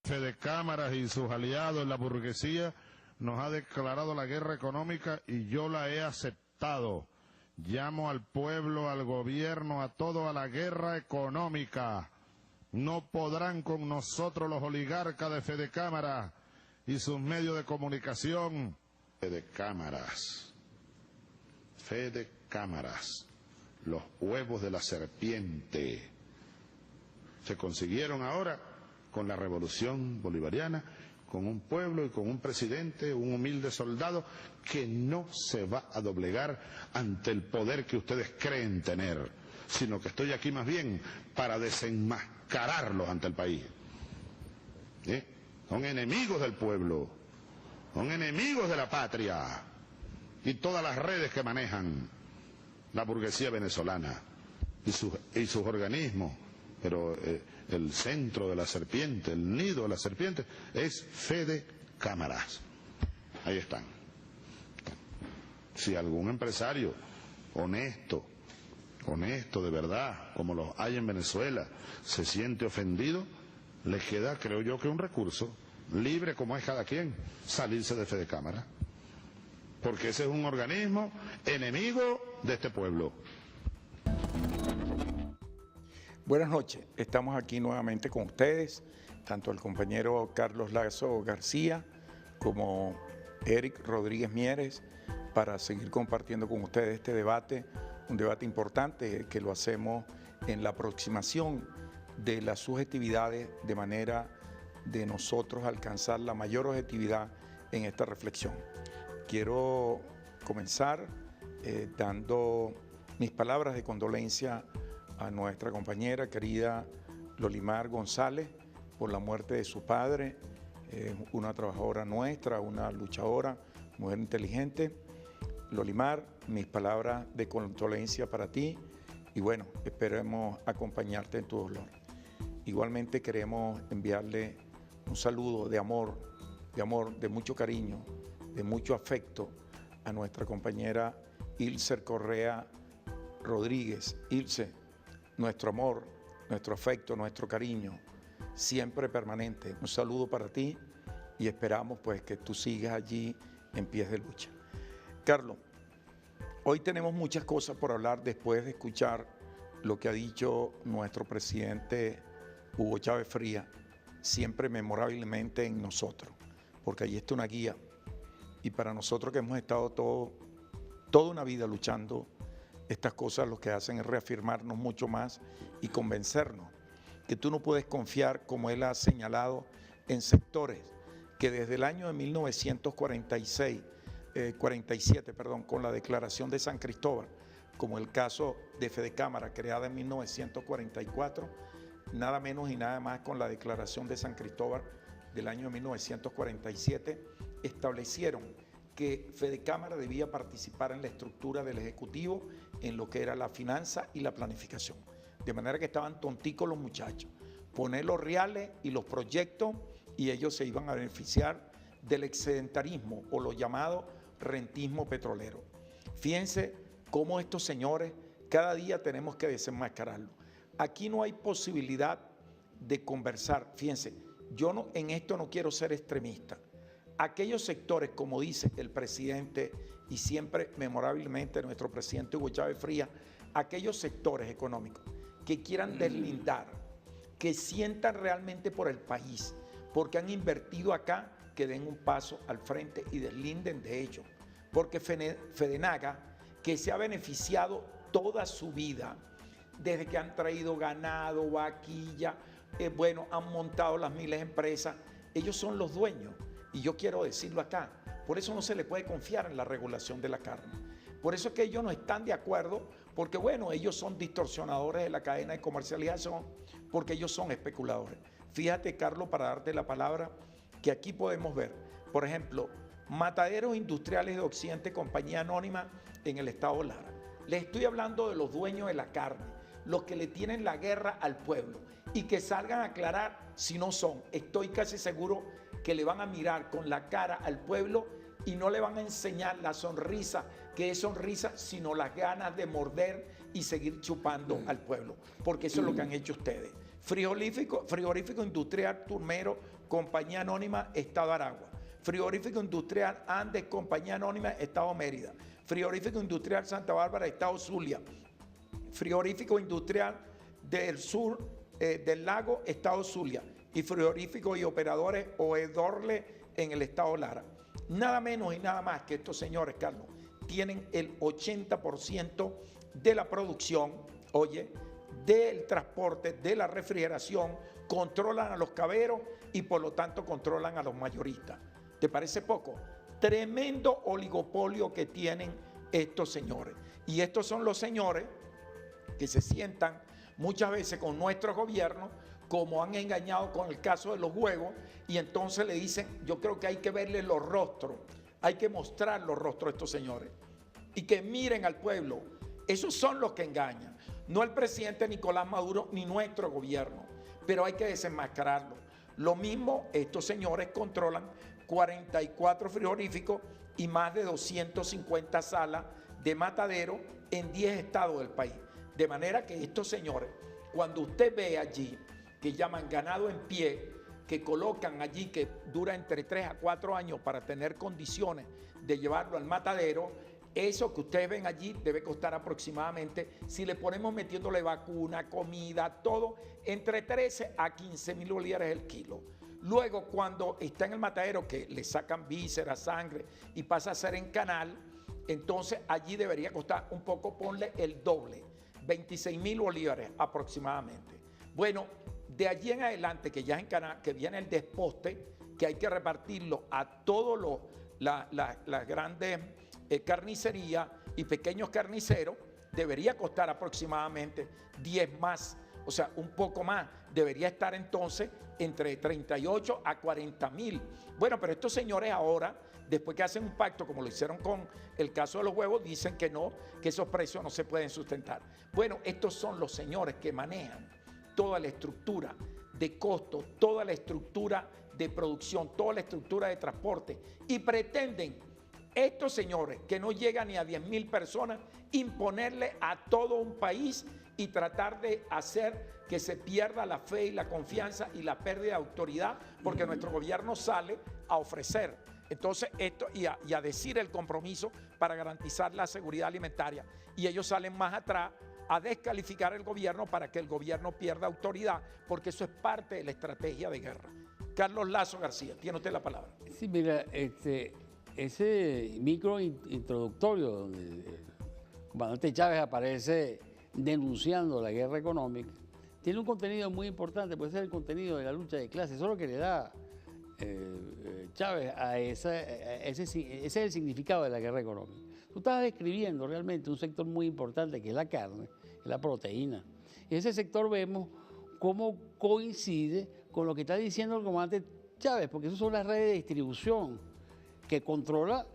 Fede Cámaras y sus aliados en la burguesía nos ha declarado la guerra económica y yo la he aceptado. Llamo al pueblo, al gobierno, a todo a la guerra económica. No podrán con nosotros los oligarcas de Fede Cámaras y sus medios de comunicación. Fede Cámaras, los huevos de la serpiente. Se consiguieron ahora con la revolución bolivariana, con un pueblo y con un presidente, un humilde soldado que no se va a doblegar ante el poder que ustedes creen tener, sino que estoy aquí más bien para desenmascararlos ante el país. Son enemigos del pueblo, son enemigos de la patria y todas las redes que manejan la burguesía venezolana y sus organismos. Pero el centro de la serpiente, el nido de la serpiente, es Fede Cámaras. Ahí están. Si algún empresario honesto de verdad, como los hay en Venezuela, se siente ofendido, le queda, creo yo, que un recurso, libre como es cada quien, salirse de Fede Cámaras. Porque ese es un organismo enemigo de este pueblo. Buenas noches, estamos aquí nuevamente con ustedes, tanto el compañero Carlos Lazo García como Eric Rodríguez Mieres, para seguir compartiendo con ustedes este debate, un debate importante que lo hacemos en la aproximación de las subjetividades de manera de nosotros alcanzar la mayor objetividad en esta reflexión. Quiero comenzar dando mis palabras de condolencia a nuestra compañera querida Lolimar González por la muerte de su padre, una trabajadora nuestra, una luchadora, mujer inteligente. Lolimar, mis palabras de condolencia para ti y bueno, esperemos acompañarte en tu dolor. Igualmente queremos enviarle un saludo de amor, de mucho cariño, de mucho afecto a nuestra compañera Ilse Correa Rodríguez. Ilse, nuestro amor, nuestro afecto, nuestro cariño, siempre permanente. Un saludo para ti y esperamos pues que tú sigas allí en pies de lucha. Carlos, hoy tenemos muchas cosas por hablar después de escuchar lo que ha dicho nuestro presidente Hugo Chávez Frías, siempre memorablemente en nosotros, porque allí está una guía y para nosotros que hemos estado toda una vida luchando, estas cosas lo que hacen es reafirmarnos mucho más y convencernos que tú no puedes confiar, como él ha señalado, en sectores que desde el año de 1947, con la Declaración de San Cristóbal, como el caso de Fede Cámaras, creada en 1944, nada menos y nada más con la Declaración de San Cristóbal del año 1947, establecieron que Fede Cámaras debía participar en la estructura del Ejecutivo en lo que era la finanza y la planificación. De manera que estaban tonticos los muchachos. Poner los reales y los proyectos y ellos se iban a beneficiar del excedentarismo o lo llamado rentismo petrolero. Fíjense cómo estos señores cada día tenemos que desenmascararlo. Aquí no hay posibilidad de conversar. Fíjense, yo en esto no quiero ser extremista. Aquellos sectores, como dice el presidente y siempre memorablemente nuestro presidente Hugo Chávez Frías, aquellos sectores económicos que quieran deslindar, que sientan realmente por el país, porque han invertido acá, que den un paso al frente y deslinden de ello. Porque Fedenaga, que se ha beneficiado toda su vida, desde que han traído ganado, vaquilla, han montado las miles de empresas, ellos son los dueños. Y yo quiero decirlo acá, por eso no se le puede confiar en la regulación de la carne. Por eso es que ellos no están de acuerdo, porque bueno, ellos son distorsionadores de la cadena de comercialización, porque ellos son especuladores. Fíjate, Carlos, para darte la palabra, que aquí podemos ver, por ejemplo, Mataderos Industriales de Occidente, compañía anónima en el estado Lara. Les estoy hablando de los dueños de la carne, los que le tienen la guerra al pueblo y que salgan a aclarar si no son. Estoy casi seguro que le van a mirar con la cara al pueblo y no le van a enseñar la sonrisa, que es sonrisa, sino las ganas de morder y seguir chupando al pueblo, porque eso es lo que han hecho ustedes. Frigorífico Industrial Turmero, Compañía Anónima, Estado Aragua. Frigorífico Industrial Andes, Compañía Anónima, Estado Mérida. Frigorífico Industrial Santa Bárbara, Estado Zulia. Frigorífico Industrial del Sur del Lago, Estado Zulia. Y frigorífico y operadores Oedorle en el Estado Lara. Nada menos y nada más que estos señores, Carlos, tienen el 80% de la producción, oye, del transporte, de la refrigeración, controlan a los caberos y por lo tanto controlan a los mayoristas. ¿Te parece poco? Tremendo oligopolio que tienen estos señores. Y estos son los señores que se sientan muchas veces con nuestro gobierno, como han engañado con el caso de los huevos, y entonces le dicen, yo creo que hay que verle los rostros, hay que mostrar los rostros de estos señores, y que miren al pueblo. Esos son los que engañan, no el presidente Nicolás Maduro ni nuestro gobierno, pero hay que desenmascararlo. Lo mismo, estos señores controlan 44 frigoríficos y más de 250 salas de matadero en 10 estados del país. De manera que estos señores, cuando usted ve allí, que llaman ganado en pie, que colocan allí, que dura entre 3 a 4 años para tener condiciones de llevarlo al matadero, eso que ustedes ven allí debe costar aproximadamente, si le ponemos metiéndole vacuna, comida, todo, entre 13 a 15.000 bolívares el kilo. Luego, cuando está en el matadero, que le sacan vísceras, sangre y pasa a ser en canal, entonces allí debería costar un poco, ponle el doble, 26.000 bolívares aproximadamente. Bueno, de allí en adelante, que ya es en canal, que viene el desposte, que hay que repartirlo a todos las grandes carnicerías y pequeños carniceros, debería costar aproximadamente 10 más, o sea, un poco más. Debería estar entonces entre 38 a 40.000. Bueno, pero estos señores ahora, después que hacen un pacto, como lo hicieron con el caso de los huevos, dicen que no, que esos precios no se pueden sustentar. Bueno, estos son los señores que manejan toda la estructura de costos, toda la estructura de producción, toda la estructura de transporte, y pretenden estos señores, que no llegan ni a 10.000 personas, imponerle a todo un país y tratar de hacer que se pierda la fe y la confianza y la pérdida de autoridad, porque nuestro gobierno sale a ofrecer entonces esto y a decir el compromiso para garantizar la seguridad alimentaria, y ellos salen más atrás a descalificar el gobierno para que el gobierno pierda autoridad, porque eso es parte de la estrategia de guerra. Carlos Lazo García, tiene usted la palabra. Sí, mira, ese micro introductorio donde el comandante Chávez aparece denunciando la guerra económica, tiene un contenido muy importante, puede ser el contenido de la lucha de clases. Eso es lo que le da Chávez a ese es el significado de la guerra económica. Tú estás describiendo realmente un sector muy importante que es la carne, que es la proteína. Y ese sector vemos cómo coincide con lo que está diciendo el comandante Chávez, porque esas son las redes de distribución que controla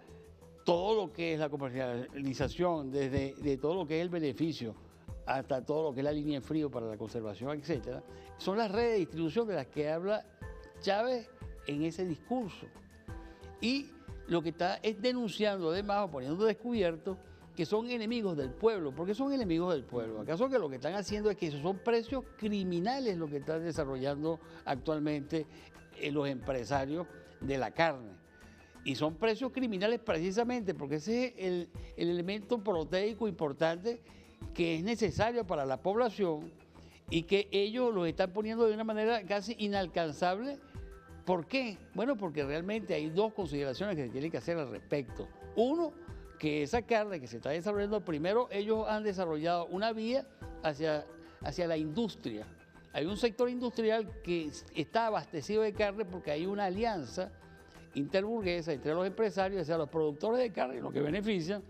todo lo que es la comercialización, desde de todo lo que es el beneficio hasta todo lo que es la línea en frío para la conservación, etcétera. Son las redes de distribución de las que habla Chávez en ese discurso. Y lo que está es denunciando además, o poniendo descubierto, que son enemigos del pueblo. ¿Por qué son enemigos del pueblo? ¿Acaso que lo que están haciendo es que esos son precios criminales lo que están desarrollando actualmente los empresarios de la carne? Y son precios criminales precisamente porque ese es el elemento proteico importante que es necesario para la población y que ellos lo están poniendo de una manera casi inalcanzable. ¿Por qué? Bueno, porque realmente hay dos consideraciones que se tienen que hacer al respecto. Uno, que esa carne que se está desarrollando, primero ellos han desarrollado una vía hacia la industria. Hay un sector industrial que está abastecido de carne porque hay una alianza interburguesa entre los empresarios, o sea, los productores de carne, los que benefician,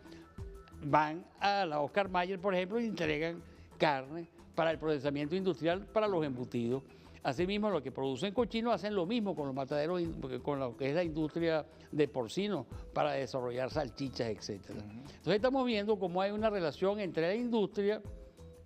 van a la Oscar Mayer, por ejemplo, y entregan carne para el procesamiento industrial para los embutidos. Asimismo, los que producen cochinos hacen lo mismo con los mataderos, con lo que es la industria de porcinos para desarrollar salchichas, etc. Entonces estamos viendo cómo hay una relación entre la industria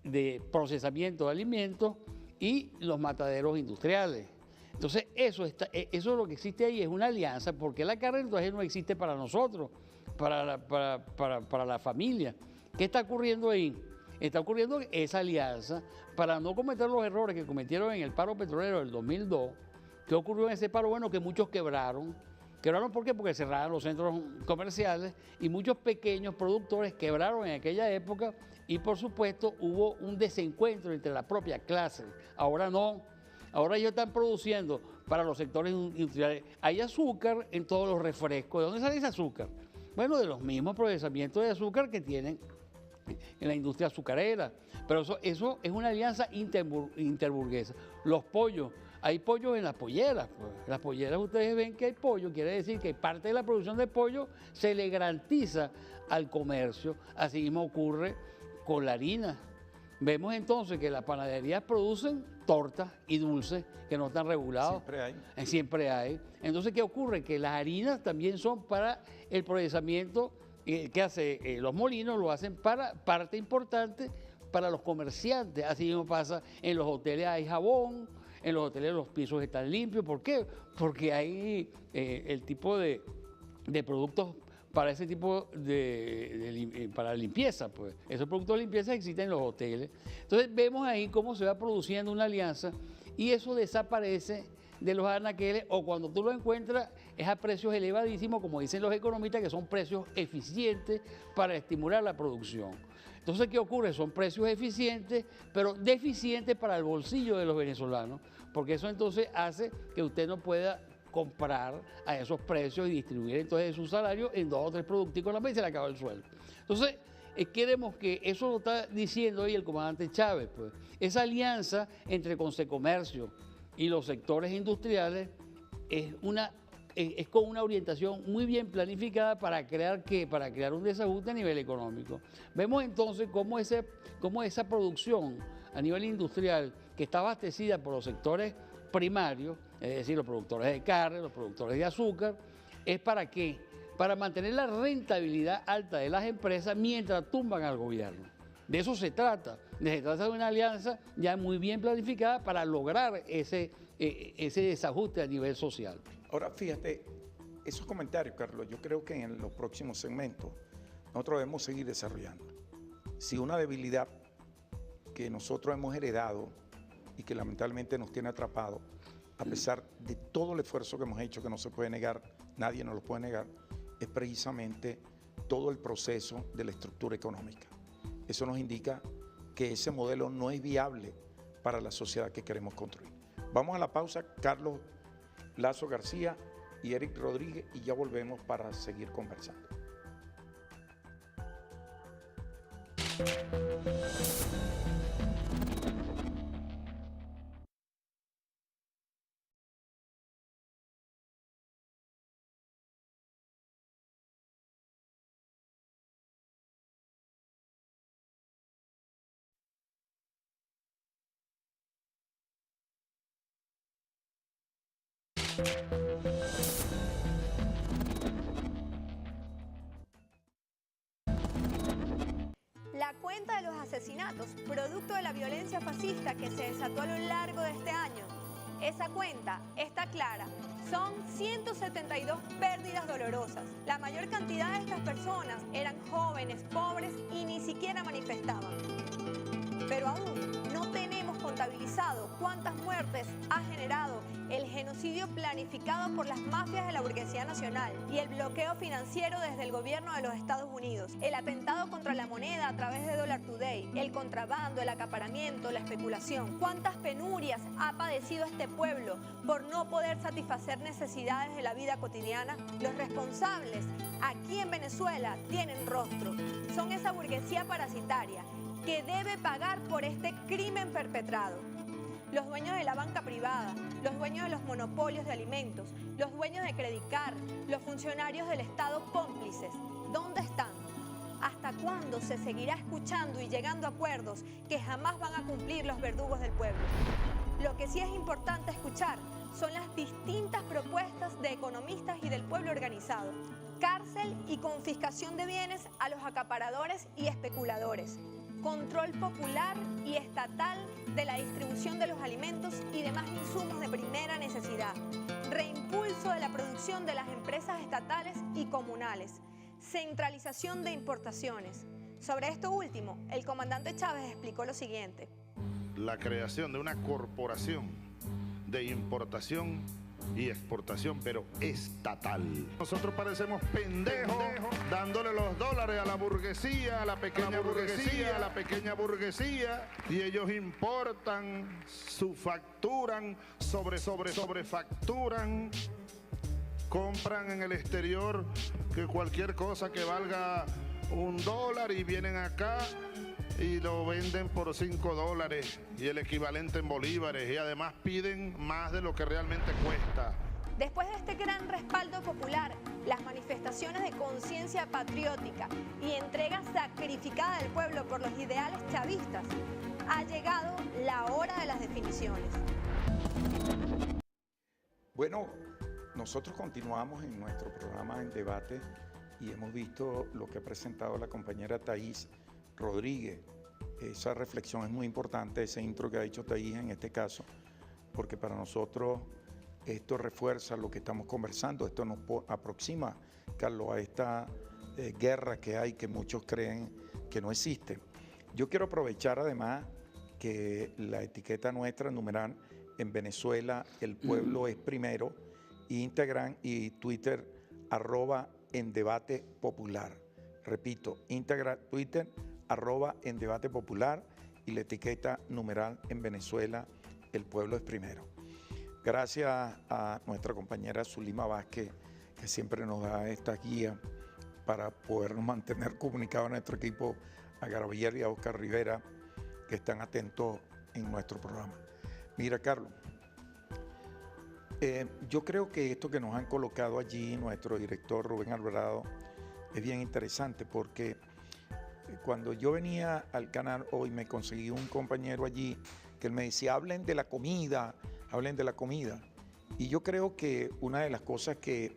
de procesamiento de alimentos y los mataderos industriales. Entonces eso es lo que existe ahí, es una alianza, porque la carne entonces no existe para nosotros, para la familia. ¿Qué está ocurriendo ahí? Está ocurriendo esa alianza para no cometer los errores que cometieron en el paro petrolero del 2002, ¿Qué ocurrió en ese paro? Bueno, que muchos quebraron. ¿Quebraron por qué? Porque cerraron los centros comerciales y muchos pequeños productores quebraron en aquella época y por supuesto hubo un desencuentro entre la propia clase. Ahora no, ahora ellos están produciendo para los sectores industriales. Hay azúcar en todos los refrescos. ¿De dónde sale ese azúcar? Bueno, de los mismos procesamientos de azúcar que tienen en la industria azucarera. Pero eso es una alianza interburguesa. Los pollos. Hay pollos en las polleras. Pues. En las polleras ustedes ven que hay pollo, quiere decir que parte de la producción de pollo se le garantiza al comercio. Así mismo ocurre con la harina. Vemos entonces que las panaderías producen tortas y dulces que no están regulados. Siempre hay. Siempre hay. Entonces, ¿qué ocurre? Que las harinas también son para el procesamiento que hace los molinos, lo hacen para parte importante para los comerciantes. Así mismo pasa en los hoteles, hay jabón. En los hoteles los pisos están limpios. ¿Por qué? Porque hay el tipo de productos para ese tipo para limpieza. Pues. Esos productos de limpieza existen en los hoteles. Entonces vemos ahí cómo se va produciendo una alianza y eso desaparece de los anaqueles o cuando tú lo encuentras es a precios elevadísimos, como dicen los economistas, que son precios eficientes para estimular la producción. Entonces, ¿qué ocurre? Son precios eficientes, pero deficientes para el bolsillo de los venezolanos, porque eso entonces hace que usted no pueda comprar a esos precios y distribuir entonces su salario en 2 o 3 productos la vez y se le acaba el sueldo. Entonces, queremos que eso lo está diciendo hoy el comandante Chávez, pues, esa alianza entre Consecomercio y los sectores industriales es con una orientación muy bien planificada para crear ¿qué? Para crear un desajuste a nivel económico. Vemos entonces cómo esa producción a nivel industrial que está abastecida por los sectores primarios, es decir, los productores de carne, los productores de azúcar, ¿es para qué? Para mantener la rentabilidad alta de las empresas mientras tumban al gobierno. De eso se trata. Se trata de una alianza ya muy bien planificada para lograr ese desajuste a nivel social. Ahora, fíjate, esos comentarios, Carlos, yo creo que en los próximos segmentos nosotros debemos seguir desarrollando. Si una debilidad que nosotros hemos heredado y que lamentablemente nos tiene atrapados, a pesar de todo el esfuerzo que hemos hecho, que no se puede negar, nadie nos lo puede negar, es precisamente todo el proceso de la estructura económica. Eso nos indica que ese modelo no es viable para la sociedad que queremos construir. Vamos a la pausa, Carlos Lazo García y Eric Rodríguez, y ya volvemos para seguir conversando. La cuenta de los asesinatos, producto de la violencia fascista que se desató a lo largo de este año, esa cuenta está clara. Son 172 pérdidas dolorosas. La mayor cantidad de estas personas eran jóvenes, pobres y ni siquiera manifestaban. Pero aún no tenemos contabilizado cuántas muertes ha generado el genocidio planificado por las mafias de la burguesía nacional y el bloqueo financiero desde el gobierno de los Estados Unidos, el atentado contra la moneda a través de Dollar Today, el contrabando, el acaparamiento, la especulación. ¿Cuántas penurias ha padecido este pueblo por no poder satisfacer necesidades de la vida cotidiana? Los responsables aquí en Venezuela tienen rostro. Son esa burguesía parasitaria que debe pagar por este crimen perpetrado. Los dueños de la banca privada, los dueños de los monopolios de alimentos, los dueños de Credicar, los funcionarios del Estado cómplices, ¿dónde están? ¿Hasta cuándo se seguirá escuchando y llegando a acuerdos que jamás van a cumplir los verdugos del pueblo? Lo que sí es importante escuchar son las distintas propuestas de economistas y del pueblo organizado. Cárcel y confiscación de bienes a los acaparadores y especuladores. Control popular y estatal de la distribución de los alimentos y demás insumos de primera necesidad. Reimpulso de la producción de las empresas estatales y comunales. Centralización de importaciones. Sobre esto último, el comandante Chávez explicó lo siguiente. La creación de una corporación de importación y exportación, pero estatal. Nosotros parecemos pendejos dándole los dólares a la burguesía, a la pequeña burguesía, a la pequeña burguesía, y ellos importan, subfacturan, sobrefacturan, compran en el exterior que cualquier cosa que valga $1 y vienen acá y lo venden por $5 y el equivalente en bolívares, y además piden más de lo que realmente cuesta. Después de este gran respaldo popular, las manifestaciones de conciencia patriótica y entrega sacrificada del pueblo por los ideales chavistas, ha llegado la hora de las definiciones. Bueno, nosotros continuamos en nuestro programa En Debate y hemos visto lo que ha presentado la compañera Thais Rodríguez. Esa reflexión es muy importante, ese intro que ha dicho Thais en este caso, porque para nosotros esto refuerza lo que estamos conversando, esto nos aproxima, Carlos, a esta guerra que hay, que muchos creen que no existe. Yo quiero aprovechar además que la etiqueta nuestra, numeral, en Venezuela, el pueblo es primero, Instagram y Twitter, @endebate_popular. Repito, Instagram, Twitter, @endebate_popular y la etiqueta numeral en Venezuela, el pueblo es primero. Gracias a nuestra compañera Zulima Vázquez, que siempre nos da esta guía para podernos mantener comunicados a nuestro equipo, a Gabriel y a Oscar Rivera, que están atentos en nuestro programa. Mira, Carlos, yo creo que esto que nos han colocado allí nuestro director Rubén Alvarado es bien interesante, porque cuando yo venía al canal hoy me conseguí un compañero allí que él me decía, hablen de la comida, y yo creo que una de las cosas que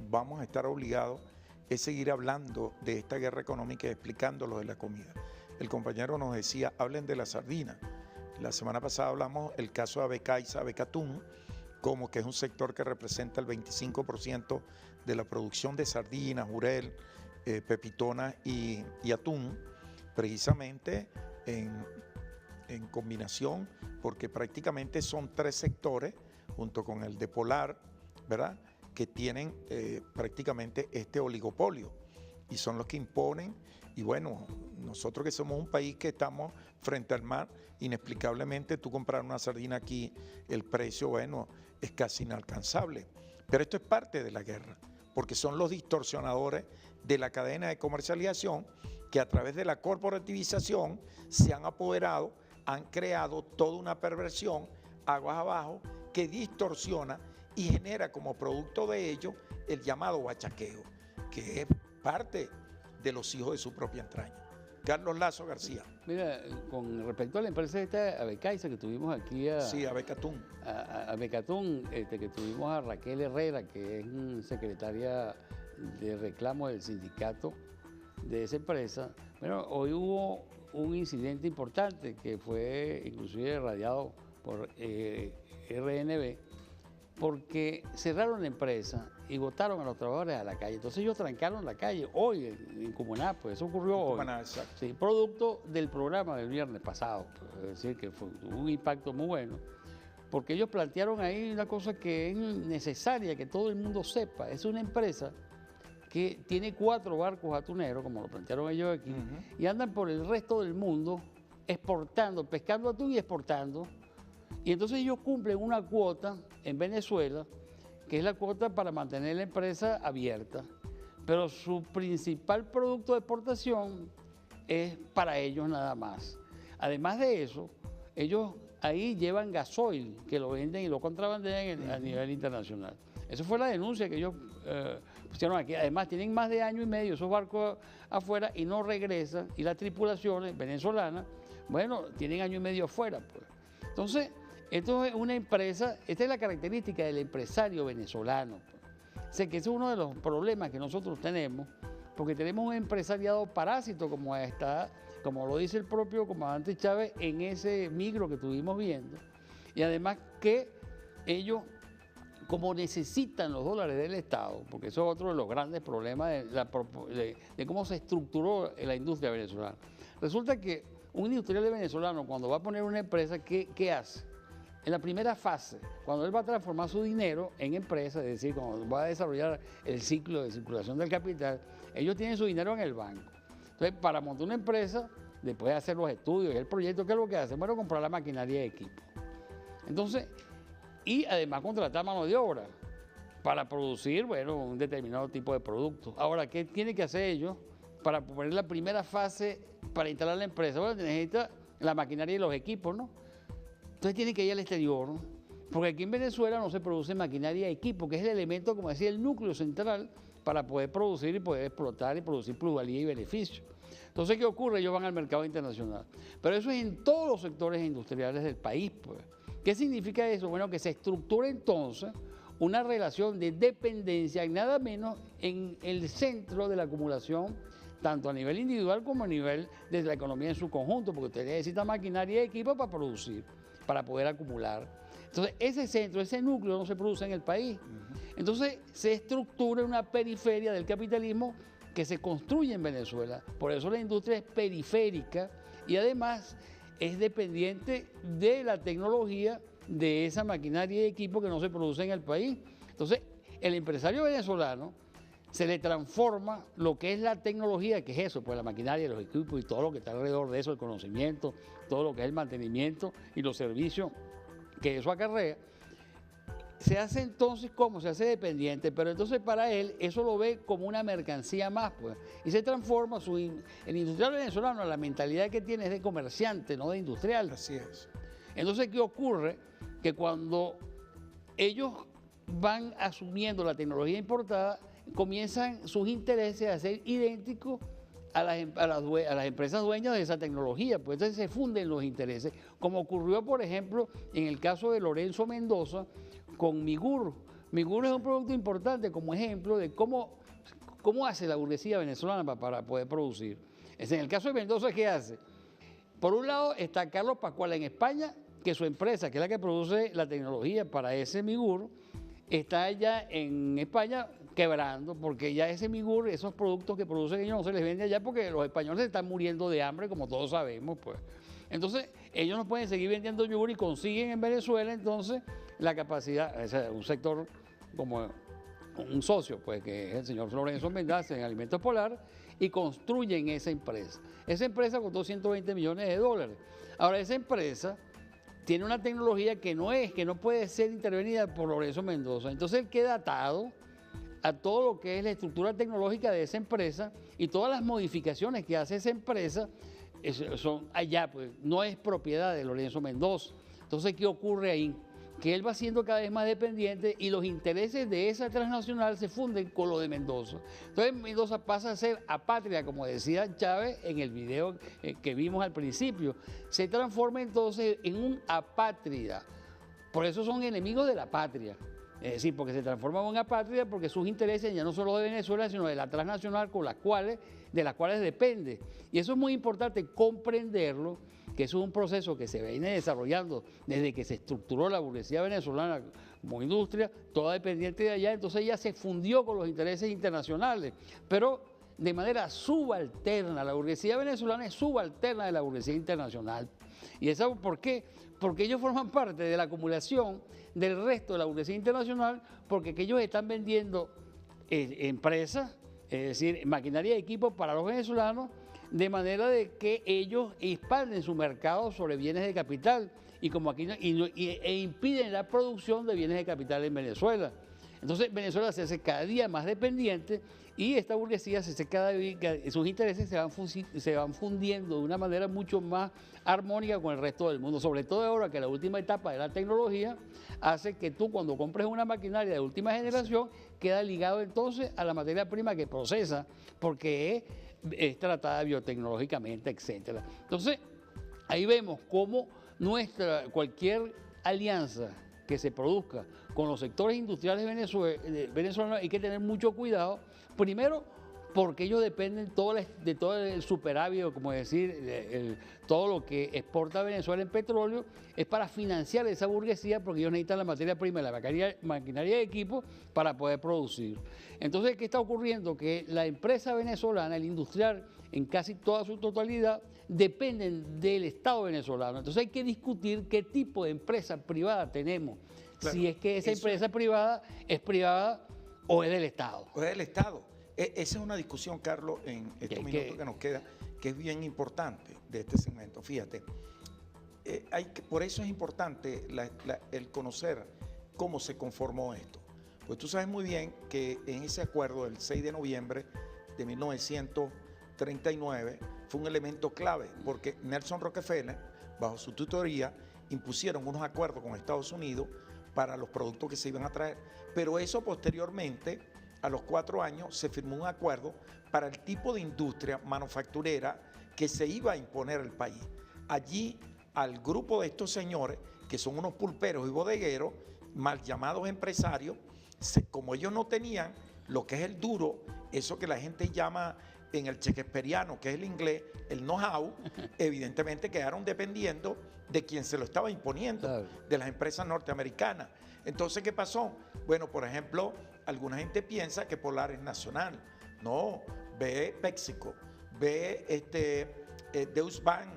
vamos a estar obligados es seguir hablando de esta guerra económica y explicando lo de la comida. El compañero nos decía, hablen de la sardina. La semana pasada hablamos el caso de Abecaiza, Abecatún, como que es un sector que representa el 25% de la producción de sardinas, jurel, pepitona y atún, precisamente en combinación, porque prácticamente son 3 sectores, junto con el de Polar, ¿verdad?, que tienen prácticamente este oligopolio y son los que imponen. Y bueno, nosotros que somos un país que estamos frente al mar, inexplicablemente tú comprar una sardina aquí, el precio, bueno, es casi inalcanzable. Pero esto es parte de la guerra, porque son los distorsionadores de la cadena de comercialización que a través de la corporativización se han apoderado, han creado toda una perversión aguas abajo que distorsiona y genera como producto de ello el llamado bachaqueo, que es parte de los hijos de su propia entraña. Carlos Lazo García. Mira, con respecto a la empresa esta Abecaiza que tuvimos aquí Sí, Abecatún. Abecatún, que tuvimos a Raquel Herrera, que es secretaria de reclamo del sindicato de esa empresa. Bueno, hoy hubo un incidente importante que fue inclusive radiado por RNB, porque cerraron la empresa y botaron a los trabajadores a la calle. Entonces ellos trancaron la calle hoy en Cumaná, pues eso ocurrió hoy. Cumaná, exacto. Sí, producto del programa del viernes pasado, pues, es decir, que tuvo un impacto muy bueno, porque ellos plantearon ahí una cosa que es necesaria que todo el mundo sepa. Es una empresa que tiene 4 barcos atuneros, como lo plantearon ellos aquí, y andan por el resto del mundo exportando, pescando atún y exportando. Y entonces ellos cumplen una cuota en Venezuela, que es la cuota para mantener la empresa abierta, pero su principal producto de exportación es para ellos nada más. Además de eso, ellos ahí llevan gasoil, que lo venden y lo contrabandean a nivel internacional. Esa fue la denuncia que ellos pusieron aquí. Además, tienen más de año y medio esos barcos afuera y no regresan, y las tripulaciones venezolanas, bueno, tienen año y medio afuera, pues. Entonces, esto es una empresa, esta es la característica del empresario venezolano. Sé que ese es uno de los problemas que nosotros tenemos, porque tenemos un empresariado parásito como lo dice el propio comandante Chávez en ese micro que estuvimos viendo, y además que ellos, como necesitan los dólares del Estado, porque eso es otro de los grandes problemas de cómo se estructuró la industria venezolana. Resulta que un industrial venezolano, cuando va a poner una empresa, ¿qué hace? en la primera fase, cuando él va a transformar su dinero en empresa, es decir, cuando va a desarrollar el ciclo de circulación del capital, ellos tienen su dinero en el banco. Entonces, para montar una empresa, después de hacer los estudios y el proyecto, ¿qué es lo que hacen? Bueno, comprar la maquinaria y equipo. Entonces, y además contratar mano de obra para producir, bueno, un determinado tipo de producto. Ahora, ¿qué tiene que hacer ellos para poner la primera fase para instalar la empresa? Bueno, necesita la maquinaria y los equipos, ¿no? Entonces tiene que ir al exterior, ¿no? Porque aquí en Venezuela no se produce maquinaria y equipo, que es el elemento, como decía, el núcleo central para poder producir y poder explotar y producir plusvalía y beneficio. Entonces, ¿qué ocurre? Ellos van al mercado internacional. Pero eso es en todos los sectores industriales del país, pues. ¿Qué significa eso? Bueno, que se estructura entonces una relación de dependencia, nada menos en el centro de la acumulación, tanto a nivel individual como a nivel de la economía en su conjunto, porque usted necesita maquinaria y equipo para producir, para poder acumular. Entonces, ese centro, ese núcleo no se produce en el país. Entonces, se estructura una periferia del capitalismo que se construye en Venezuela. Por eso la industria es periférica y además es dependiente de la tecnología de esa maquinaria y equipo que no se produce en el país. Entonces, el empresario venezolano se le transforma lo que es la tecnología, que es eso, pues la maquinaria, los equipos y todo lo que está alrededor de eso, el conocimiento, todo lo que es el mantenimiento y los servicios que eso acarrea. Se hace entonces, ¿cómo? Se hace dependiente, pero entonces para él eso lo ve como una mercancía más, pues, y se transforma el industrial venezolano, la mentalidad que tiene es de comerciante, no de industrial. Así es. Entonces, ¿qué ocurre? Que cuando ellos van asumiendo la tecnología importada, comienzan sus intereses a ser idénticos a las empresas dueñas de esa tecnología, pues entonces se funden los intereses, como ocurrió, por ejemplo, en el caso de Lorenzo Mendoza con Migur. Migur es un producto importante como ejemplo de cómo hace la burguesía venezolana para poder producir. En el caso de Mendoza, ¿qué hace? Por un lado está Carlos Pascual en España, que su empresa, que es la que produce la tecnología para ese Migur, está allá en España quebrando, porque ya ese Migur, esos productos que producen ellos no se les vende allá porque los españoles están muriendo de hambre, como todos sabemos, pues. Entonces, ellos no pueden seguir vendiendo yogur y consiguen en Venezuela, entonces, la capacidad, o sea, un sector como un socio, pues, que es el señor Lorenzo Mendoza en Alimentos Polar, y construyen esa empresa. Esa empresa costó 120 millones de dólares. Ahora, esa empresa tiene una tecnología que no puede ser intervenida por Lorenzo Mendoza. Entonces, él queda atado a todo lo que es la estructura tecnológica de esa empresa y todas las modificaciones que hace esa empresa son allá, pues no es propiedad de Lorenzo Mendoza. Entonces, ¿qué ocurre ahí? Que él va siendo cada vez más dependiente y los intereses de esa transnacional se funden con los de Mendoza. Entonces, Mendoza pasa a ser apátrida, como decía Chávez en el video que vimos al principio. Se transforma entonces en un apátrida. Por eso son enemigos de la patria. Es decir, porque se transforma en una patria porque sus intereses ya no son los de Venezuela, sino de la transnacional de las cuales depende. Y eso es muy importante comprenderlo, que eso es un proceso que se viene desarrollando desde que se estructuró la burguesía venezolana como industria, toda dependiente de allá, entonces ella se fundió con los intereses internacionales, pero de manera subalterna. La burguesía venezolana es subalterna de la burguesía internacional. ¿Y eso por qué? Porque ellos forman parte de la acumulación del resto de la burguesía internacional, porque ellos están vendiendo empresas, es decir, maquinaria y equipo para los venezolanos, de manera de que ellos expanden su mercado sobre bienes de capital y como aquí e impiden la producción de bienes de capital en Venezuela. Entonces Venezuela se hace cada día más dependiente y esta burguesía se hace sus intereses se van fundiendo de una manera mucho más armónica con el resto del mundo, sobre todo ahora que la última etapa de la tecnología hace que tú cuando compres una maquinaria de última generación queda ligado entonces a la materia prima que procesa porque es tratada biotecnológicamente, etcétera. Entonces, ahí vemos cómo cualquier alianza que se produzca con los sectores industriales venezolanos hay que tener mucho cuidado. Primero, porque ellos dependen de todo el superávit, como decir, todo lo que exporta Venezuela en petróleo, es para financiar esa burguesía, porque ellos necesitan la materia prima, la maquinaria de equipo para poder producir. Entonces, ¿qué está ocurriendo? Que la empresa venezolana, el industrial, en casi toda su totalidad, dependen del Estado venezolano. Entonces hay que discutir qué tipo de empresa privada tenemos. Claro, si es que esa empresa privada o es del Estado. O es del Estado. Esa es una discusión, Carlos, en estos minutos que nos queda, que es bien importante de este segmento. Fíjate, por eso es importante el conocer cómo se conformó esto. Pues tú sabes muy bien que en ese acuerdo del 6 de noviembre de 1939 fue un elemento clave, porque Nelson Rockefeller, bajo su tutoría, impusieron unos acuerdos con Estados Unidos para los productos que se iban a traer. Pero eso posteriormente, a los 4 años, se firmó un acuerdo para el tipo de industria manufacturera que se iba a imponer al país. Allí, al grupo de estos señores, que son unos pulperos y bodegueros, mal llamados empresarios, como ellos no tenían lo que es el duro, eso que la gente llama en el shakespeariano, que es el inglés, el know-how, evidentemente quedaron dependiendo de quien se lo estaba imponiendo, claro, de las empresas norteamericanas. Entonces, ¿qué pasó? Bueno, por ejemplo, alguna gente piensa que Polar es nacional. No, ve PepsiCo, ve Deutsche Bank,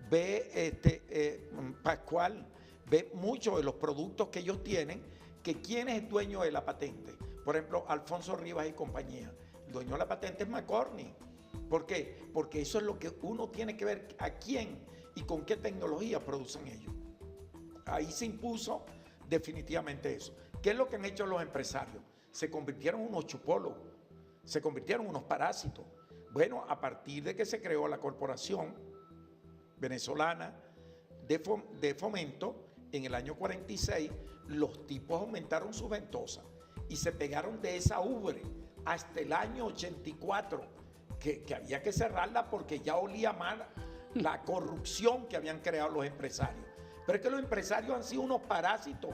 ve Pascual, ve muchos de los productos que ellos tienen, que quién es el dueño de la patente. Por ejemplo, Alfonso Rivas y compañía. El dueño de la patente es McCormick. ¿Por qué? Porque eso es lo que uno tiene que ver a quién y con qué tecnología producen ellos. Ahí se impuso definitivamente eso. ¿Qué es lo que han hecho los empresarios? Se convirtieron en unos chupólogos, se convirtieron en unos parásitos. Bueno, a partir de que se creó la Corporación Venezolana de Fomento, en el año 46, los tipos aumentaron sus ventosas y se pegaron de esa ubre hasta el año 84, que había que cerrarla porque ya olía mal la corrupción que habían creado los empresarios. Pero es que los empresarios han sido unos parásitos.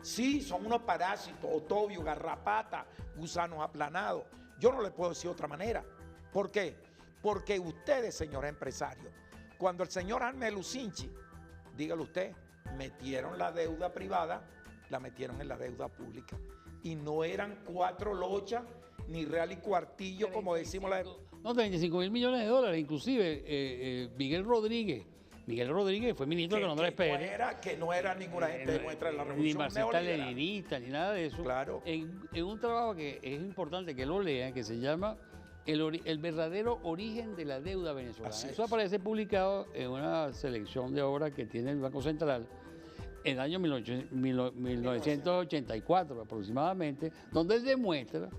Sí, son unos parásitos, otobio, garrapata, gusanos aplanados. Yo no le puedo decir de otra manera. ¿Por qué? Porque ustedes, señores empresarios, cuando el señor Armel Lucinchi, dígalo usted, metieron la deuda privada, la metieron en la deuda pública. Y no eran 4 lochas ni real y cuartillo, como decimos la... No, 35.000 millones de dólares, inclusive Miguel Rodríguez fue ministro de Andrés Pérez. Que no era ninguna gente de muestra de la revolución ni marxista-leninista, ni nada de eso. Claro. En un trabajo que es importante que lo lean, que se llama El verdadero origen de la deuda venezolana. Eso aparece publicado en una selección de obras que tiene el Banco Central en el año 1984 aproximadamente, donde él demuestra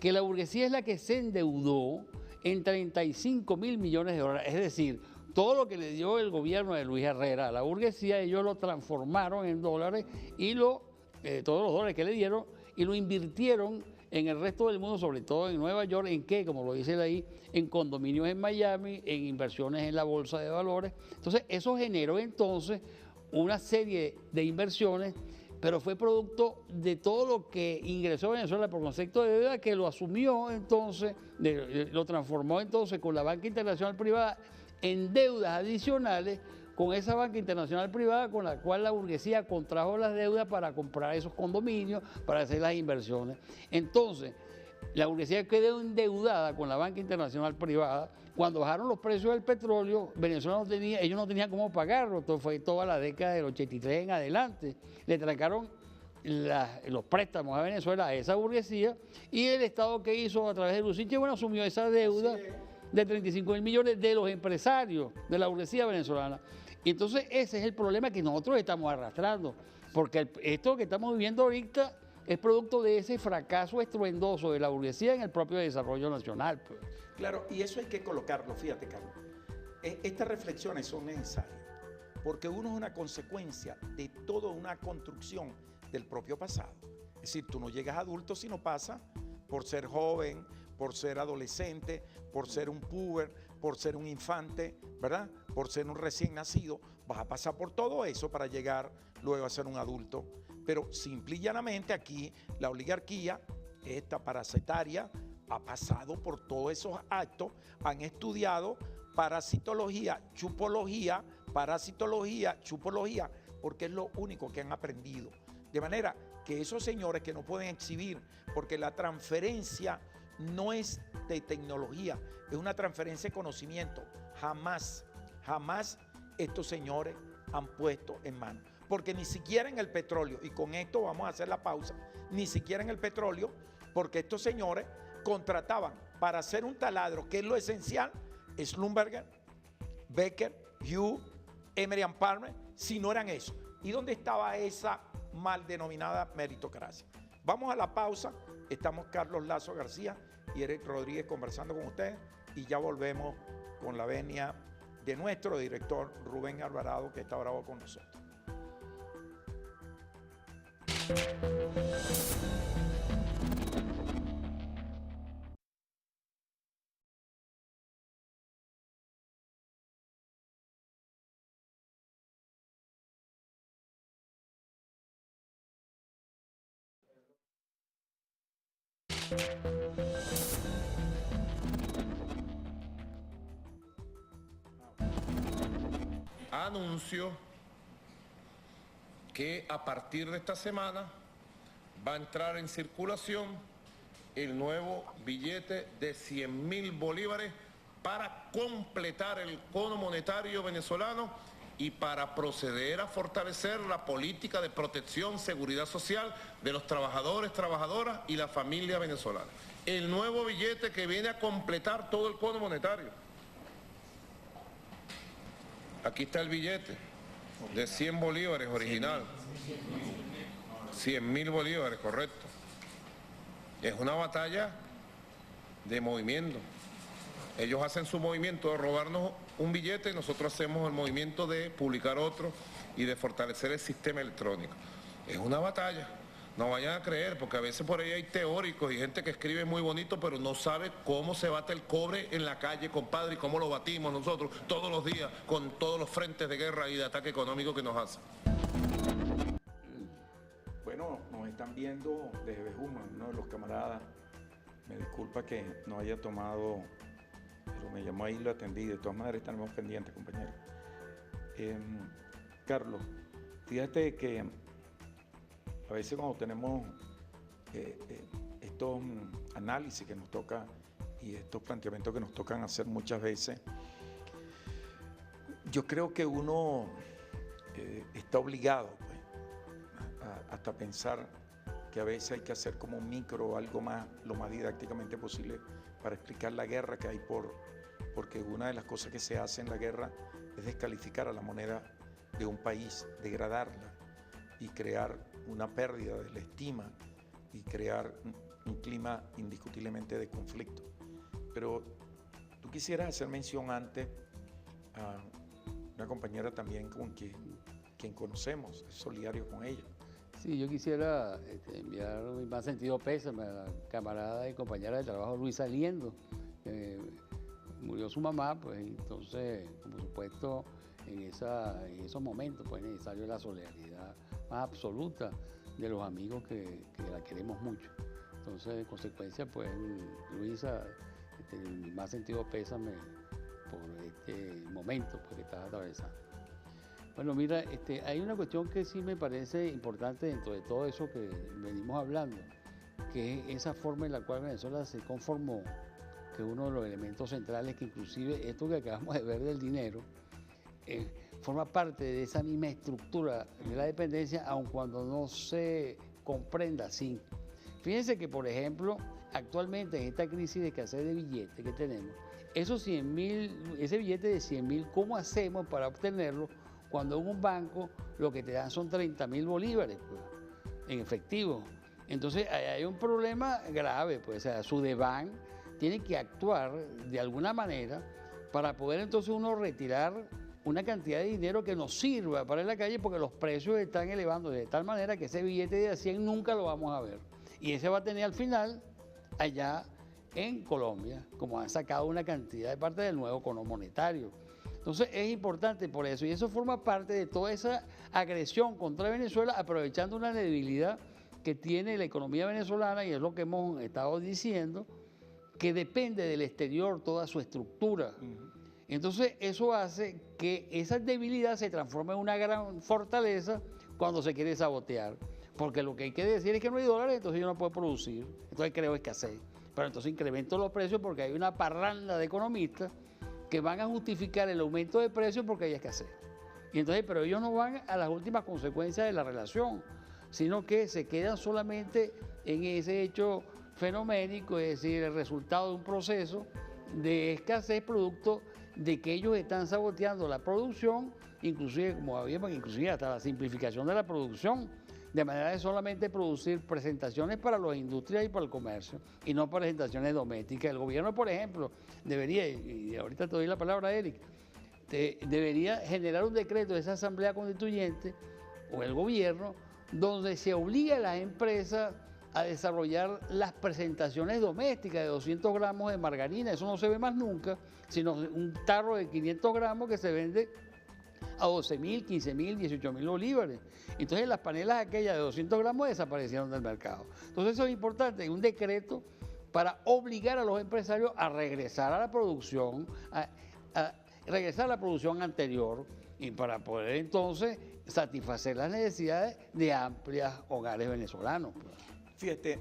que la burguesía es la que se endeudó en 35.000 millones de dólares. Es decir, todo lo que le dio el gobierno de Luis Herrera a la burguesía, ellos lo transformaron en dólares y todos los dólares que le dieron y lo invirtieron en el resto del mundo, sobre todo en Nueva York. ¿En qué? Como lo dice él ahí, en condominios en Miami, en inversiones en la bolsa de valores. Entonces, eso generó entonces una serie de inversiones, pero fue producto de todo lo que ingresó a Venezuela por concepto de deuda, que lo asumió entonces, lo transformó entonces con la banca internacional privada en deudas adicionales con esa banca internacional privada con la cual la burguesía contrajo las deudas para comprar esos condominios, para hacer las inversiones. Entonces, la burguesía quedó endeudada con la banca internacional privada. Cuando bajaron los precios del petróleo, Venezuela ellos no tenían cómo pagarlo. Esto fue toda la década del 83 en adelante. Le trancaron los préstamos a Venezuela, a esa burguesía, y el Estado que hizo a través de Lucinchi, bueno, asumió esa deuda de 35.000 millones de los empresarios de la burguesía venezolana. Y entonces ese es el problema que nosotros estamos arrastrando, porque esto que estamos viviendo ahorita es producto de ese fracaso estruendoso de la burguesía en el propio desarrollo nacional. Pues. Claro, y eso hay que colocarlo, fíjate, Carlos. Estas reflexiones son necesarias, porque uno es una consecuencia de toda una construcción del propio pasado. Es decir, tú no llegas a adulto si no pasa por ser joven, por ser adolescente, por ser un puber, por ser un infante, ¿verdad? Por ser un recién nacido, vas a pasar por todo eso para llegar luego a ser un adulto. Pero simple y llanamente aquí la oligarquía, esta parasitaria, ha pasado por todos esos actos, han estudiado parasitología, chupología, porque es lo único que han aprendido. De manera que esos señores que no pueden exhibir, porque la transferencia no es de tecnología, es una transferencia de conocimiento. Jamás jamás estos señores han puesto en mano. Porque ni siquiera en el petróleo, y con esto vamos a hacer la pausa, ni siquiera en el petróleo, porque estos señores contrataban para hacer un taladro, que es lo esencial, Schlumberger, Becker, Hugh, Emery and Palmer, si no eran eso. ¿Y dónde estaba esa mal denominada meritocracia? Vamos a la pausa, estamos Carlos Lazo García y Eric Rodríguez conversando con ustedes y ya volvemos con la venia de nuestro director Rubén Alvarado, que está bravo con nosotros. Anuncio que a partir de esta semana va a entrar en circulación el nuevo billete de 100.000 bolívares para completar el cono monetario venezolano y para proceder a fortalecer la política de protección, seguridad social de los trabajadores, trabajadoras y la familia venezolana. El nuevo billete que viene a completar todo el cono monetario. Aquí está el billete de 100 bolívares original. 100.000 bolívares, correcto. Es una batalla de movimiento. Ellos hacen su movimiento de robarnos un billete y nosotros hacemos el movimiento de publicar otro y de fortalecer el sistema electrónico. Es una batalla. No vayan a creer, porque a veces por ahí hay teóricos y gente que escribe muy bonito, pero no sabe cómo se bate el cobre en la calle, compadre, y cómo lo batimos nosotros todos los días con todos los frentes de guerra y de ataque económico que nos hacen. Bueno, nos están viendo desde Bejuma, uno de los camaradas. Me disculpa que no haya tomado, pero me llamó ahí y lo atendí. De todas maneras estaremos pendientes, compañero. Carlos, fíjate que a veces cuando tenemos estos análisis que nos toca y estos planteamientos que nos tocan hacer muchas veces, yo creo que uno está obligado pues, hasta pensar que a veces hay que hacer como un micro o algo más, lo más didácticamente posible para explicar la guerra que hay porque una de las cosas que se hace en la guerra es descalificar a la moneda de un país, degradarla y crear una pérdida de la estima y crear un clima indiscutiblemente de conflicto. Pero tú quisieras hacer mención antes a una compañera también con quien conocemos, es solidario con ella. Sí, yo quisiera enviar mi más sentido pésame a la camarada y compañera de trabajo Luisa Liendo. Murió su mamá, pues entonces, por supuesto, en esos momentos pues, es necesario la solidaridad más absoluta de los amigos que la queremos mucho. Entonces, en consecuencia, pues, Luisa, mi más sentido pésame por este momento pues, que estás atravesando. Bueno, mira, hay una cuestión que sí me parece importante dentro de todo eso que venimos hablando, que es esa forma en la cual Venezuela se conformó, que uno de los elementos centrales, que inclusive esto que acabamos de ver del dinero, forma parte de esa misma estructura de la dependencia, aun cuando no se comprenda así. Fíjense que, por ejemplo, actualmente en esta crisis de escasez de billetes que tenemos, ese billete de 100.000, ¿cómo hacemos para obtenerlo cuando en un banco lo que te dan son 30.000 bolívares pues, en efectivo? Entonces hay un problema grave, pues, o sea, Sudeban tiene que actuar de alguna manera para poder entonces uno retirar una cantidad de dinero que nos sirva para ir a la calle, porque los precios están elevando de tal manera que ese billete de 100 nunca lo vamos a ver. Y ese va a tener al final allá en Colombia, como han sacado una cantidad de parte del nuevo cono monetario. Entonces es importante por eso, y eso forma parte de toda esa agresión contra Venezuela, aprovechando una debilidad que tiene la economía venezolana, y es lo que hemos estado diciendo, que depende del exterior toda su estructura. Entonces eso hace que esa debilidad se transforme en una gran fortaleza cuando se quiere sabotear. Porque lo que hay que decir es que no hay dólares, entonces yo no puedo producir, entonces creo escasez. Pero entonces incremento los precios porque hay una parranda de economistas que van a justificar el aumento de precios porque hay escasez. Y entonces, pero ellos no van a las últimas consecuencias de la relación, sino que se quedan solamente en ese hecho fenoménico, es decir, el resultado de un proceso de escasez producto de que ellos están saboteando la producción, inclusive, como habíamos, inclusive hasta la simplificación de la producción, de manera de solamente producir presentaciones para las industrias y para el comercio, y no presentaciones domésticas. El gobierno, por ejemplo, debería, y ahorita te doy la palabra, Eric, debería generar un decreto de esa asamblea constituyente, o el gobierno, donde se obliga a las empresas a desarrollar las presentaciones domésticas de 200 gramos de margarina. Eso no se ve más nunca, sino un tarro de 500 gramos que se vende a 12.000, 15.000, 18.000 bolívares. Entonces las panelas aquellas de 200 gramos desaparecieron del mercado. Entonces eso es importante, un decreto para obligar a los empresarios a regresar a la producción, a regresar a la producción anterior, y para poder entonces satisfacer las necesidades de amplios hogares venezolanos. Fíjate,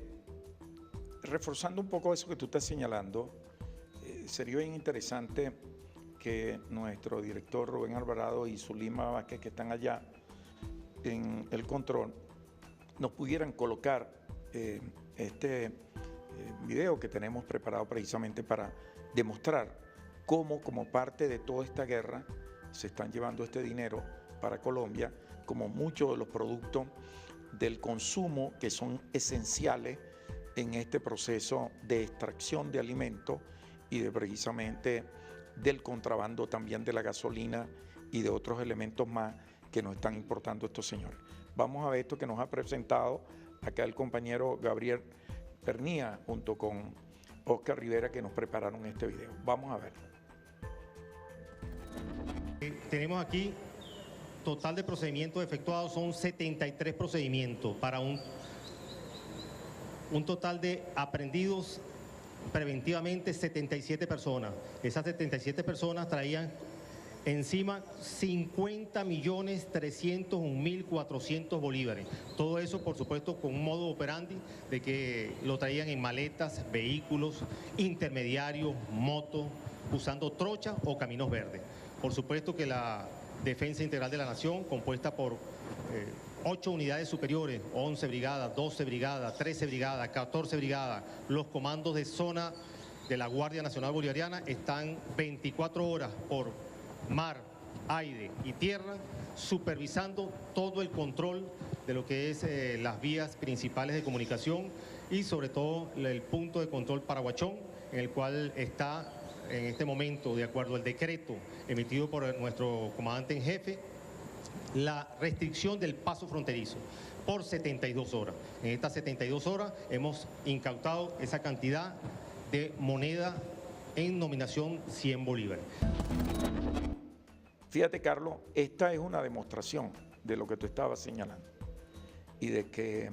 reforzando un poco eso que tú estás señalando, sería bien interesante que nuestro director Rubén Alvarado y Zulima Vázquez, que están allá en el control, nos pudieran colocar este video que tenemos preparado precisamente para demostrar cómo, como parte de toda esta guerra, se están llevando este dinero para Colombia, como muchos de los productos del consumo que son esenciales en este proceso de extracción de alimentos y de precisamente del contrabando también de la gasolina y de otros elementos más que nos están importando estos señores. Vamos a ver esto que nos ha presentado acá el compañero Gabriel Pernía junto con Oscar Rivera, que nos prepararon este video. Vamos a verlo. Tenemos aquí total de procedimientos efectuados, son 73 procedimientos para un total de aprendidos preventivamente 77 personas. Esas 77 personas traían encima 50.301.400 bolívares. Todo eso, por supuesto, con un modo operandi de que lo traían en maletas, vehículos, intermediarios, motos, usando trochas o caminos verdes. Por supuesto que la Defensa Integral de la Nación, compuesta por 8 unidades superiores, 11 brigadas, 12 brigadas, 13 brigadas, 14 brigadas, los comandos de zona de la Guardia Nacional Bolivariana están 24 horas por mar, aire y tierra, supervisando todo el control de lo que es las vías principales de comunicación y sobre todo el punto de control Paraguachón, en el cual está en este momento, de acuerdo al decreto emitido por nuestro comandante en jefe, la restricción del paso fronterizo por 72 horas. En estas 72 horas hemos incautado esa cantidad de moneda en nominación 100 bolívares. Fíjate, Carlos, esta es una demostración de lo que tú estabas señalando y de que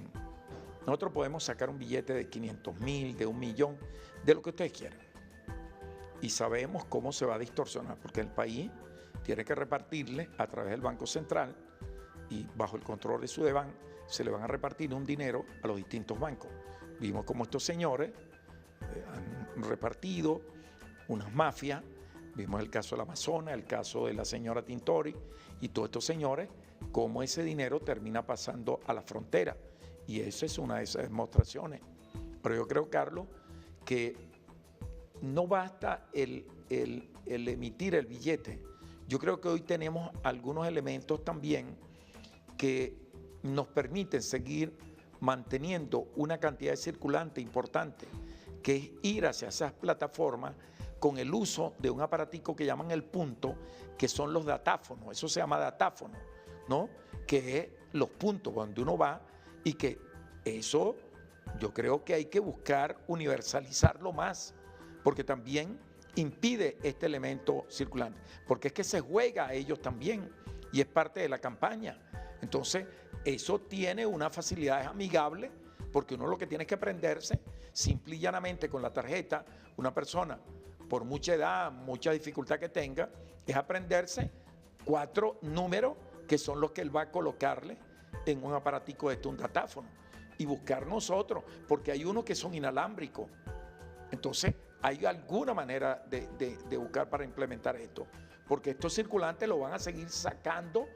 nosotros podemos sacar un billete de 500.000, de 1 millón, de lo que ustedes quieran. Y sabemos cómo se va a distorsionar, porque el país tiene que repartirle a través del Banco Central y bajo el control de Sudeban se le van a repartir un dinero a los distintos bancos. Vimos cómo estos señores han repartido unas mafias, vimos el caso del Amazonas, el caso de la señora Tintori y todos estos señores, cómo ese dinero termina pasando a la frontera. Y esa es una de esas demostraciones. Pero yo creo, Carlos, que no basta el emitir el billete. Yo creo que hoy tenemos algunos elementos también que nos permiten seguir manteniendo una cantidad de circulante importante, que es ir hacia esas plataformas con el uso de un aparatico que llaman el punto, que son los datáfonos. Eso se llama datáfono, ¿no? Que es los puntos donde uno va, y que eso yo creo que hay que buscar universalizarlo más, porque también impide este elemento circulante, porque es que se juega a ellos también y es parte de la campaña. Entonces, eso tiene unas facilidades amigables, porque uno lo que tiene que aprenderse, simple y llanamente con la tarjeta, una persona, por mucha edad, mucha dificultad que tenga, es aprenderse 4 números que son los que él va a colocarle en un aparatico de un datáfono, y buscar nosotros, porque hay unos que son inalámbricos. Entonces, hay alguna manera de buscar para implementar esto, porque estos circulantes lo van a seguir sacando,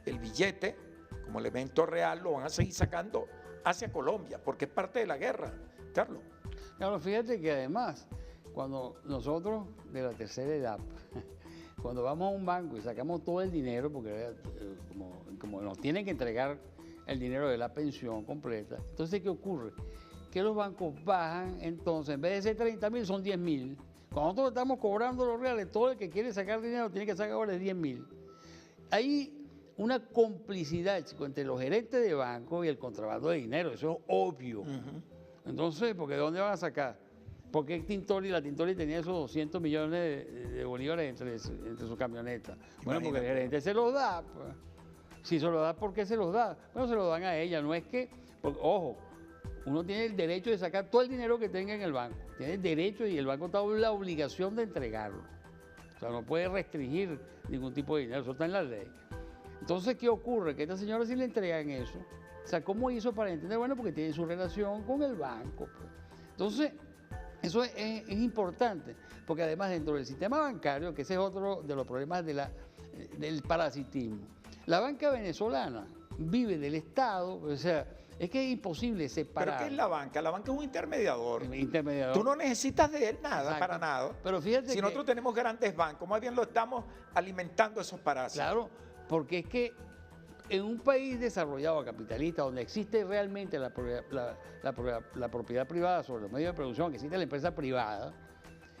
el billete como elemento real lo van a seguir sacando hacia Colombia, porque es parte de la guerra, Carlos. Claro, fíjate que además, cuando nosotros de la tercera edad, cuando vamos a un banco y sacamos todo el dinero, porque como nos tienen que entregar el dinero de la pensión completa, entonces ¿qué ocurre? Que los bancos bajan, entonces en vez de ser 30.000 son 10.000. Cuando nosotros estamos cobrando los reales, todo el que quiere sacar dinero tiene que sacar ahora de 10.000. Hay una complicidad, chico, entre los gerentes de banco y el contrabando de dinero, eso es obvio. Entonces, ¿porque de dónde van a sacar? ¿Por qué la Tintori tenía esos 200 millones de bolívares entre sus camionetas? Bueno, porque el gerente se los da. Pues. Si se los da, ¿por qué se los da? Bueno, se los dan a ella, no es que, porque, ojo, uno tiene el derecho de sacar todo el dinero que tenga en el banco. Tiene el derecho y el banco está en la obligación de entregarlo. O sea, no puede restringir ningún tipo de dinero, eso está en la ley. Entonces, ¿qué ocurre? Que a esta señora sí le entregan eso. O sea, ¿cómo hizo para entender? Bueno, porque tiene su relación con el banco. Pues. Entonces, eso es importante, porque además dentro del sistema bancario, que ese es otro de los problemas del parasitismo, la banca venezolana vive del Estado, o sea, es que es imposible separar. ¿Pero qué es la banca? La banca es un intermediador. Intermediador. Tú no necesitas de él nada, Exacto. para nada. Pero fíjate si nosotros tenemos grandes bancos, más bien lo estamos alimentando esos parásitos. Claro, porque es que en un país desarrollado, capitalista, donde existe realmente la propiedad privada sobre los medios de producción, que existe la empresa privada,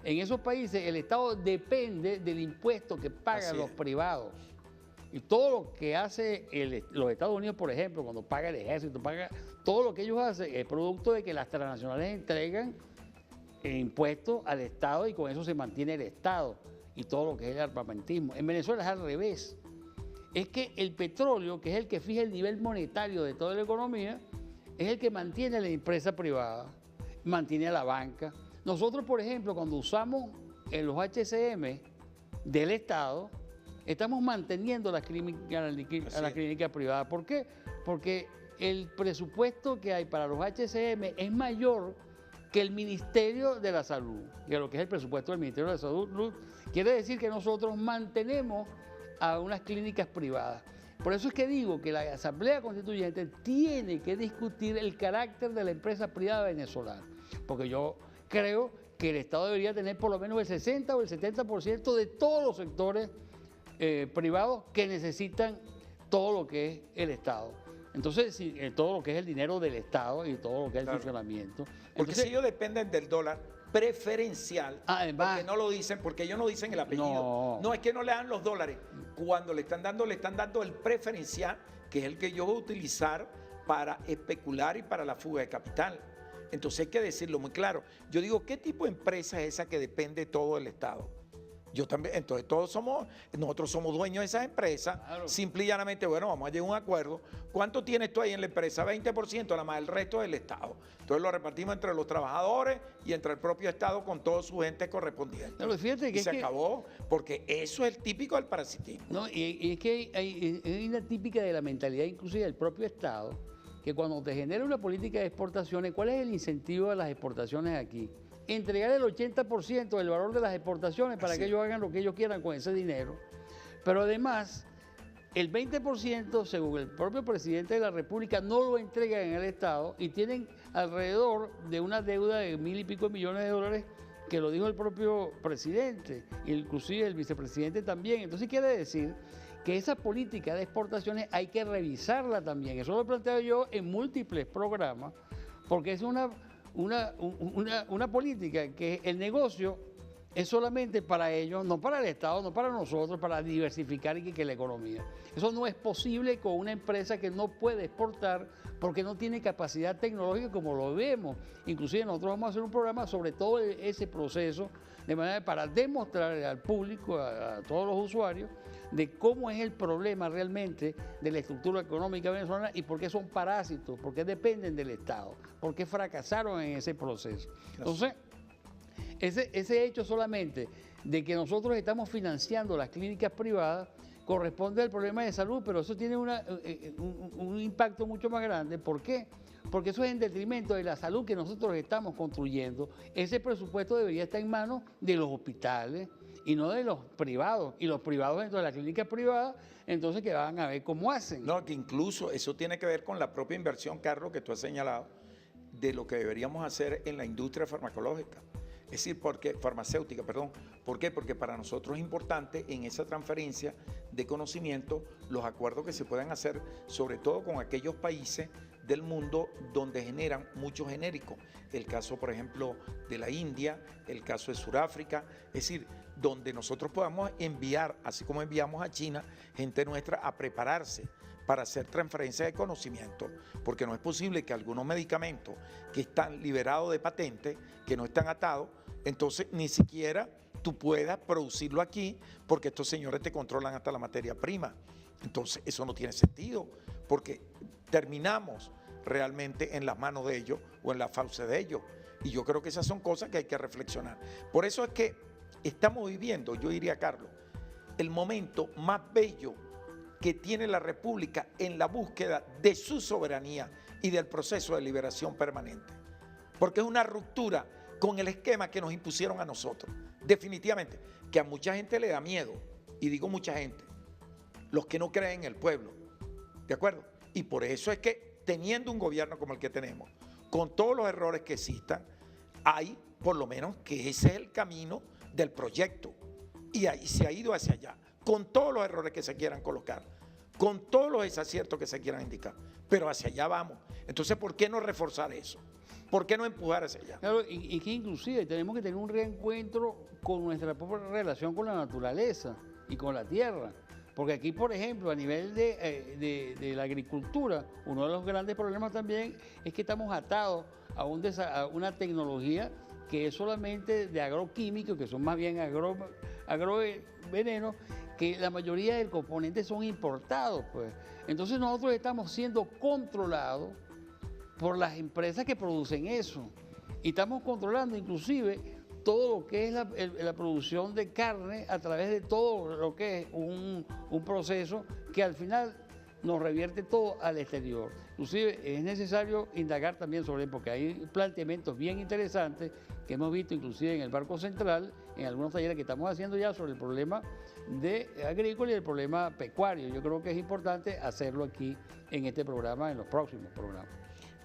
en esos países el Estado depende del impuesto que pagan los privados. Y todo lo que hace los Estados Unidos, por ejemplo, cuando paga el ejército, paga todo lo que ellos hacen, es producto de que las transnacionales entregan impuestos al Estado y con eso se mantiene el Estado y todo lo que es el armamentismo. En Venezuela es al revés. Es que el petróleo, que es el que fija el nivel monetario de toda la economía, es el que mantiene a la empresa privada, mantiene a la banca. Nosotros, por ejemplo, cuando usamos los HCM del Estado, estamos manteniendo a las clínicas privadas. ¿Por qué? Porque el presupuesto que hay para los HCM es mayor que el Ministerio de la Salud, que lo que es el presupuesto del Ministerio de la Salud. Quiere decir que nosotros mantenemos a unas clínicas privadas. Por eso es que digo que la Asamblea Constituyente tiene que discutir el carácter de la empresa privada venezolana, porque yo creo que el Estado debería tener por lo menos el 60 o el 70% de todos los sectores privados que necesitan todo lo que es el Estado. Entonces, todo lo que es el dinero del Estado y todo lo que es el funcionamiento. Porque entonces, si ellos dependen del dólar preferencial, además, porque no lo dicen, porque ellos no dicen el apellido. No, es que no le dan los dólares. Cuando le están dando el preferencial, que es el que ellos van a utilizar para especular y para la fuga de capital. Entonces hay que decirlo muy claro. Yo digo, ¿qué tipo de empresa es esa que depende todo del Estado? Yo también, entonces nosotros somos dueños de esas empresas, claro. Simple y llanamente, bueno, vamos a llegar a un acuerdo. ¿Cuánto tienes tú ahí en la empresa? 20%, nada más el resto del Estado. Entonces lo repartimos entre los trabajadores y entre el propio Estado con toda su gente correspondiente. Claro, fíjate que y se acabó, porque eso es el típico del parasitismo. No, y es que hay una típica de la mentalidad inclusive del propio Estado, que cuando te genera una política de exportaciones, ¿cuál es el incentivo de las exportaciones aquí? Entregar el 80% del valor de las exportaciones para que ellos hagan lo que ellos quieran con ese dinero. Pero además, el 20%, según el propio presidente de la República, no lo entregan en el Estado y tienen alrededor de una deuda de 1.000 y pico de millones de dólares, que lo dijo el propio presidente, inclusive el vicepresidente también. Entonces quiere decir que esa política de exportaciones hay que revisarla también. Eso lo he planteado yo en múltiples programas, porque es una política que el negocio es solamente para ellos, no para el Estado, no para nosotros, para diversificar y que la economía. Eso no es posible con una empresa que no puede exportar porque no tiene capacidad tecnológica, como lo vemos. Inclusive nosotros vamos a hacer un programa sobre todo ese proceso, de manera para demostrar al público, a todos los usuarios, de cómo es el problema realmente de la estructura económica venezolana y por qué son parásitos, por qué dependen del Estado, por qué fracasaron en ese proceso. Entonces, ese hecho solamente de que nosotros estamos financiando las clínicas privadas corresponde al problema de salud, pero eso tiene un impacto mucho más grande. ¿Por qué? porque eso es en detrimento de la salud que nosotros estamos construyendo. Ese presupuesto debería estar en manos de los hospitales y no de los privados. Y los privados dentro de la clínica privada, entonces que van a ver cómo hacen. No, que incluso eso tiene que ver con la propia inversión, Carlos, que tú has señalado, de lo que deberíamos hacer en la industria farmacológica. Es decir, farmacéutica, perdón. ¿Por qué? Porque para nosotros es importante en esa transferencia de conocimiento los acuerdos que se puedan hacer, sobre todo con aquellos países del mundo donde generan mucho genérico. El caso, por ejemplo, de la India, el caso de Sudáfrica, es decir, donde nosotros podamos enviar, así como enviamos a China, gente nuestra a prepararse para hacer transferencia de conocimiento, porque no es posible que algunos medicamentos que están liberados de patente, que no están atados, entonces ni siquiera tú puedas producirlo aquí, porque estos señores te controlan hasta la materia prima. Entonces eso no tiene sentido, porque terminamos realmente en las manos de ellos o en la fauce de ellos. Y yo creo que esas son cosas que hay que reflexionar. Por eso es que estamos viviendo, yo diría, Carlos, el momento más bello que tiene la República en la búsqueda de su soberanía y del proceso de liberación permanente. Porque es una ruptura con el esquema que nos impusieron a nosotros. Definitivamente, que a mucha gente le da miedo, y digo mucha gente, los que no creen en el pueblo, ¿de acuerdo? Y por eso es que teniendo un gobierno como el que tenemos, con todos los errores que existan, hay por lo menos que ese es el camino del proyecto. Y ahí se ha ido hacia allá, con todos los errores que se quieran colocar, con todos los desaciertos que se quieran indicar, pero hacia allá vamos. Entonces, ¿por qué no reforzar eso? ¿Por qué no empujar hacia allá? Claro, y que inclusive tenemos que tener un reencuentro con nuestra propia relación con la naturaleza y con la tierra. Porque aquí, por ejemplo, a nivel de la agricultura, uno de los grandes problemas también es que estamos atados a una tecnología que es solamente de agroquímicos, que son más bien agrovenenos, que la mayoría de componentes son importados, pues. Entonces nosotros estamos siendo controlados por las empresas que producen eso. Y estamos controlando inclusive todo lo que es la producción de carne a través de todo lo que es un proceso que al final nos revierte todo al exterior. Inclusive es necesario indagar también sobre él, porque hay planteamientos bien interesantes que hemos visto inclusive en el Banco Central, en algunos talleres que estamos haciendo ya sobre el problema agrícola y el problema pecuario. Yo creo que es importante hacerlo aquí en este programa, en los próximos programas.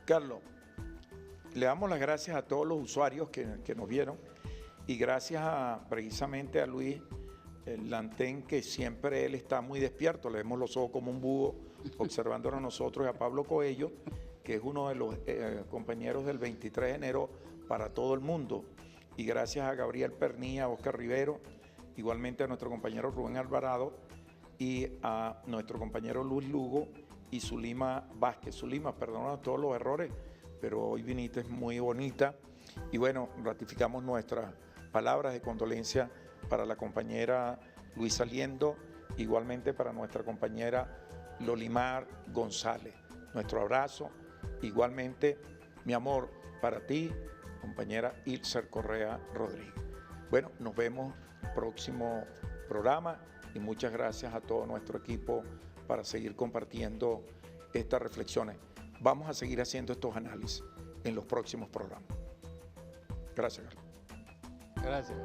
Carlos, le damos las gracias a todos los usuarios que nos vieron y gracias precisamente a Luis Lantén, que siempre él está muy despierto, le vemos los ojos como un búho observándonos a nosotros, y a Pablo Coello, que es uno de los compañeros del 23 de enero para todo el mundo, y gracias a Gabriel Pernilla, a Oscar Rivero, igualmente a nuestro compañero Rubén Alvarado y a nuestro compañero Luis Lugo y Zulima Vázquez. Zulima, perdónanos todos los errores, pero hoy viniste muy bonita, y bueno, ratificamos nuestras palabras de condolencia para la compañera Luisa Liendo, igualmente para nuestra compañera Lolimar González. Nuestro abrazo, igualmente, mi amor, para ti, compañera Ilser Correa Rodríguez. Bueno, nos vemos próximo programa y muchas gracias a todo nuestro equipo para seguir compartiendo estas reflexiones. Vamos a seguir haciendo estos análisis en los próximos programas. Gracias, Carlos. Gracias.